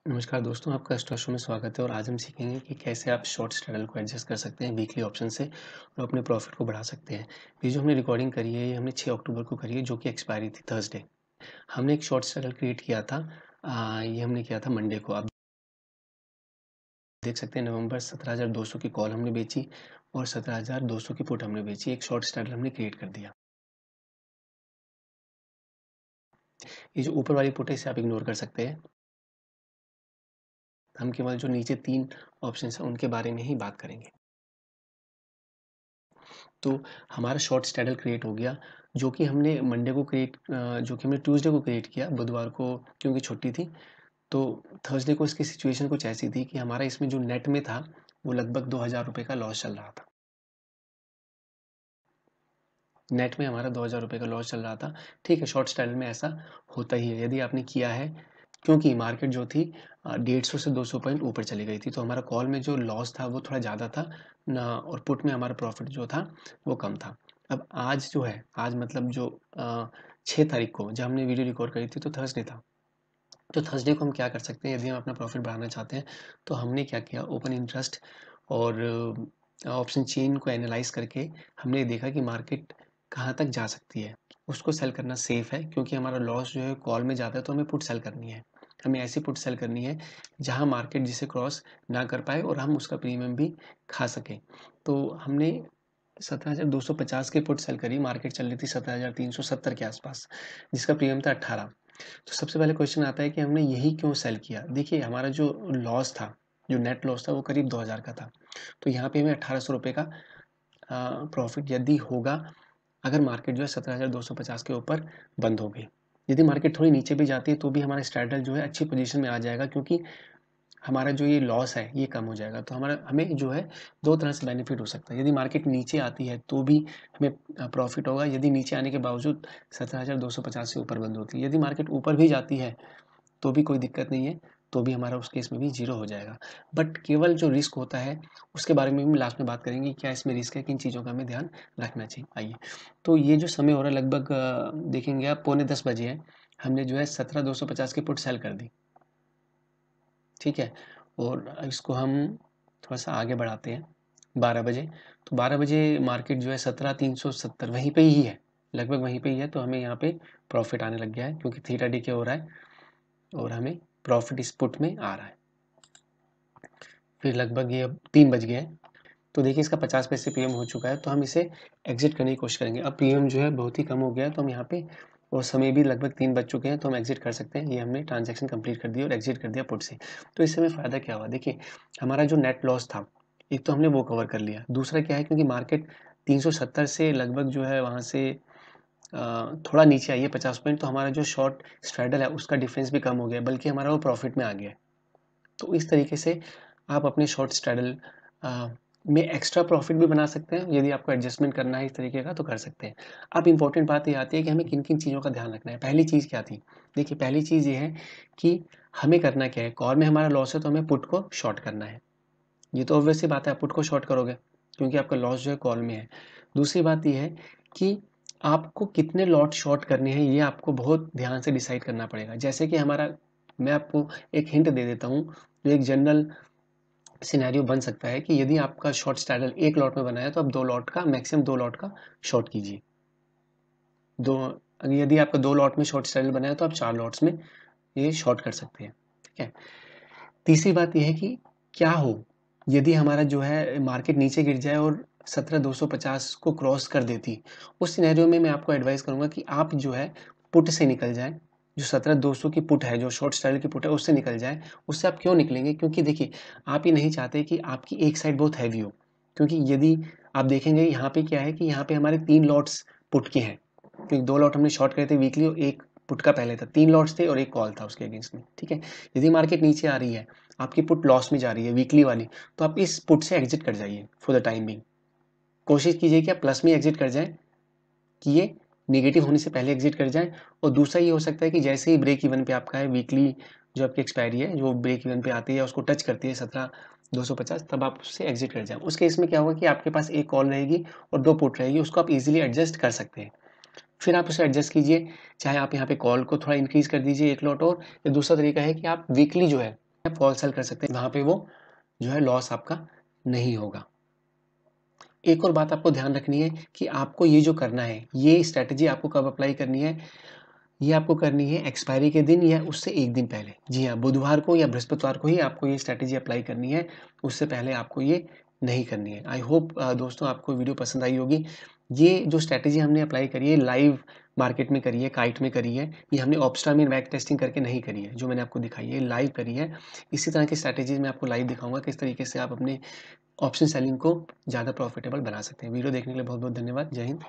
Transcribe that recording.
नमस्कार दोस्तों, आपका स्टॉक शो में स्वागत है और आज हम सीखेंगे कि कैसे आप शॉर्ट स्ट्रैडल को एडजस्ट कर सकते हैं वीकली ऑप्शन से और अपने प्रॉफिट को बढ़ा सकते हैं। ये जो हमने रिकॉर्डिंग करी है, ये हमने 6 अक्टूबर को करी है, जो कि एक्सपायरी थी थर्सडे। हमने एक शॉर्ट स्ट्रैडल क्रिएट किया था। ये हमने किया था मंडे को। आप देख सकते हैं नवंबर 17,200 की कॉल हमने बेची और 17,200 की पुट हमने बेची। एक शॉर्ट स्ट्रैडल हमने क्रिएट कर दिया। ये जो ऊपर वाली पुट है, इसे आप इग्नोर कर सकते हैं। हम केवल जो नीचे 3 ऑप्शन हैं उनके बारे में ही बात करेंगे। तो हमारा शॉर्ट स्ट्रैडल क्रिएट हो गया, जो कि हमने मंडे को जो कि हमने ट्यूसडे को क्रिएट किया। बुधवार को क्योंकि छुट्टी थी, तो थर्सडे को इसकी सिचुएशन कुछ ऐसी थी कि हमारा इसमें जो नेट में था, वो लगभग 2,000 रुपये का लॉस चल रहा था। नेट में हमारा 2,000 रुपये का लॉस चल रहा था। ठीक है, शॉर्ट स्ट्रैडल में ऐसा होता ही है यदि आपने किया है, क्योंकि मार्केट जो थी 150 से 200 पॉइंट ऊपर चली गई थी, तो हमारा कॉल में जो लॉस था वो थोड़ा ज़्यादा था ना, और पुट में हमारा प्रॉफिट जो था वो कम था। अब आज जो है, आज मतलब जो 6 तारीख को जब हमने वीडियो रिकॉर्ड करी थी, तो थर्सडे था। तो थर्सडे को हम क्या कर सकते हैं, यदि हम अपना प्रॉफिट बढ़ाना चाहते हैं, तो हमने क्या किया, ओपन इंटरेस्ट और ऑप्शन चेन को एनालाइज करके हमने देखा कि मार्केट कहाँ तक जा सकती है। उसको सेल करना सेफ है, क्योंकि हमारा लॉस जो है कॉल में जाता है, तो हमें पुट सेल करनी है। हमें ऐसी पुट सेल करनी है जहाँ मार्केट जिसे क्रॉस ना कर पाए और हम उसका प्रीमियम भी खा सकें। तो हमने 17,250 की पुट सेल करी। मार्केट चल रही थी 17,370 के आसपास, जिसका प्रीमियम था 18। तो सबसे पहले क्वेश्चन आता है कि हमने यही क्यों सेल किया। देखिए, हमारा जो लॉस था, जो नेट लॉस था, वो करीब 2,000 का था। तो यहाँ पे हमें 1,800 रुपये का प्रॉफिट यदि होगा, अगर मार्केट जो है 17,250 के ऊपर बंद हो गई। यदि मार्केट थोड़ी नीचे भी जाती है, तो भी हमारा स्ट्रैडल जो है अच्छी पोजीशन में आ जाएगा, क्योंकि हमारा जो ये लॉस है ये कम हो जाएगा। तो हमें जो है 2 तरह से बेनिफिट हो सकता है। यदि मार्केट नीचे आती है, तो भी हमें प्रॉफिट होगा, यदि नीचे आने के बावजूद 17,250 से ऊपर बंद होती है। यदि मार्केट ऊपर भी जाती है, तो भी कोई दिक्कत नहीं है, तो भी हमारा उस केस में भी ज़ीरो हो जाएगा। बट केवल जो रिस्क होता है, उसके बारे में भी लास्ट में बात करेंगे, क्या इसमें रिस्क है, किन चीज़ों का हमें ध्यान रखना चाहिए। आइए, तो ये जो समय हो रहा है, लगभग देखेंगे आप, पौने 10 बजे है। हमने जो है 17,250 की पुट सेल कर दी। ठीक है, और इसको हम थोड़ा सा आगे बढ़ाते हैं 12 बजे। तो 12 बजे मार्केट जो है 17,370 वहीं पे ही है, लगभग वहीं पे ही है। तो हमें यहाँ पे प्रॉफिट आने लग गया है, क्योंकि थीटा डीके हो रहा है और हमें प्रॉफिट इस पुट में आ रहा है। फिर लगभग ये अब 3 बज गए हैं, तो देखिए इसका 50 पैसे पीएम हो चुका है, तो हम इसे एग्जिट करने की कोशिश करेंगे। अब पीएम जो है बहुत ही कम हो गया है, तो हम यहाँ पे, और समय भी लगभग 3 बज चुके हैं, तो हम एग्जिट कर सकते हैं। ये हमने ट्रांजैक्शन कंप्लीट कर दिया और एग्जिट कर दिया पुट से। तो इससे हमें फ़ायदा क्या हुआ, देखिए हमारा जो नेट लॉस था, एक तो हमने वो कवर कर लिया। दूसरा क्या है, क्योंकि मार्केट 370 से लगभग जो है वहाँ से थोड़ा नीचे आई है 50 पॉइंट, तो हमारा जो शॉर्ट स्ट्रैडल है उसका डिफरेंस भी कम हो गया है, बल्कि हमारा वो प्रॉफिट में आ गया है। तो इस तरीके से आप अपने शॉर्ट स्ट्रैडल में एक्स्ट्रा प्रॉफिट भी बना सकते हैं। यदि आपको एडजस्टमेंट करना है इस तरीके का, तो कर सकते हैं। अब इंपॉर्टेंट बात ये आती है कि हमें किन किन चीज़ों का ध्यान रखना है। पहली चीज़ क्या थी, देखिए पहली चीज़ ये है कि हमें करना क्या है, कॉल में हमारा लॉस है, तो हमें पुट को शॉर्ट करना है। ये तो ऑब्वियस सी बात है, आप पुट को शॉर्ट करोगे, क्योंकि आपका लॉस जो है कॉल में है। दूसरी बात ये है कि आपको कितने लॉट शॉर्ट करने हैं, ये आपको बहुत ध्यान से डिसाइड करना पड़ेगा। जैसे कि मैं आपको एक हिंट दे देता हूँ, जो एक जनरल सिनेरियो बन सकता है कि यदि आपका शॉर्ट स्ट्रैडल एक लॉट में बना है, तो आप 2 लॉट का, मैक्सिमम 2 लॉट का शॉर्ट कीजिए। दो यदि आपका 2 लॉट में शॉर्ट स्ट्रैडल बना है, तो आप 4 लॉट्स में ये शॉर्ट कर सकते हैं। ठीक है। तीसरी बात ये है कि क्या हो यदि हमारा जो है मार्केट नीचे गिर जाए और 17,250 को क्रॉस कर देती। उस सिनेरियो में मैं आपको एडवाइस करूंगा कि आप जो है पुट से निकल जाएं। जो 17,200 की पुट है, जो शॉर्ट स्टाइल की पुट है, उससे निकल जाएं। उससे आप क्यों निकलेंगे, क्योंकि देखिए आप ये नहीं चाहते कि आपकी एक साइड बहुत हैवी हो। क्योंकि यदि आप देखेंगे यहाँ पे क्या है कि यहाँ पे हमारे 3 लॉट्स पुट के हैं, क्योंकि 2 लॉट हमने शॉर्ट करे थे वीकली और एक पुट का पहले था। 3 लॉट्स थे और एक कॉल था उसके अगेंस्ट में। ठीक है, यदि मार्केट नीचे आ रही है, आपकी पुट लॉस में जा रही है वीकली वाली, तो आप इस पुट से एग्जिट कर जाइए फॉर द टाइम बिंग। कोशिश कीजिए कि आप प्लस में एग्जिट कर जाएं, कि ये नेगेटिव होने से पहले एग्जिट कर जाएं। और दूसरा ये हो सकता है कि जैसे ही ब्रेक इवन पे आपका है, वीकली जो आपकी एक्सपायरी है, जो ब्रेक इवन पे आती है, उसको टच करती है 17,250, तब आप उससे एग्जिट कर जाएं। उस केस में क्या होगा कि आपके पास एक कॉल रहेगी और 2 पुट रहेगी, उसको आप इजीली एडजस्ट कर सकते हैं। फिर आप उसे एडजस्ट कीजिए, चाहे आप यहाँ पे कॉल को थोड़ा इंक्रीज कर दीजिए 1 लॉट और, या दूसरा तरीका है कि आप वीकली जो है फॉल सेल कर सकते हैं, वहाँ पे वो जो है लॉस आपका नहीं होगा। एक और बात आपको ध्यान रखनी है कि आपको ये जो करना है, ये स्ट्रैटेजी आपको कब अप्लाई करनी है, ये आपको करनी है एक्सपायरी के दिन या उससे 1 दिन पहले। जी हाँ, बुधवार को या बृहस्पतिवार को ही आपको ये स्ट्रैटेजी अप्लाई करनी है, उससे पहले आपको ये नहीं करनी है। आई होप दोस्तों आपको वीडियो पसंद आई होगी। ये जो स्ट्रैटेजी हमने अप्लाई करी है लाइव मार्केट में करी है, काइट में करी है, ये हमने ऑप्स्ट्रा में बैक टेस्टिंग करके नहीं करी है, जो मैंने आपको दिखाई है, लाइव करी है। इसी तरह की स्ट्रैटेजीज़ मैं आपको लाइव दिखाऊँगा, किस तरीके से आप अपने ऑप्शन सेलिंग को ज़्यादा प्रॉफिटेबल बना सकते हैं। वीडियो देखने के लिए बहुत-बहुत धन्यवाद। जय हिंद।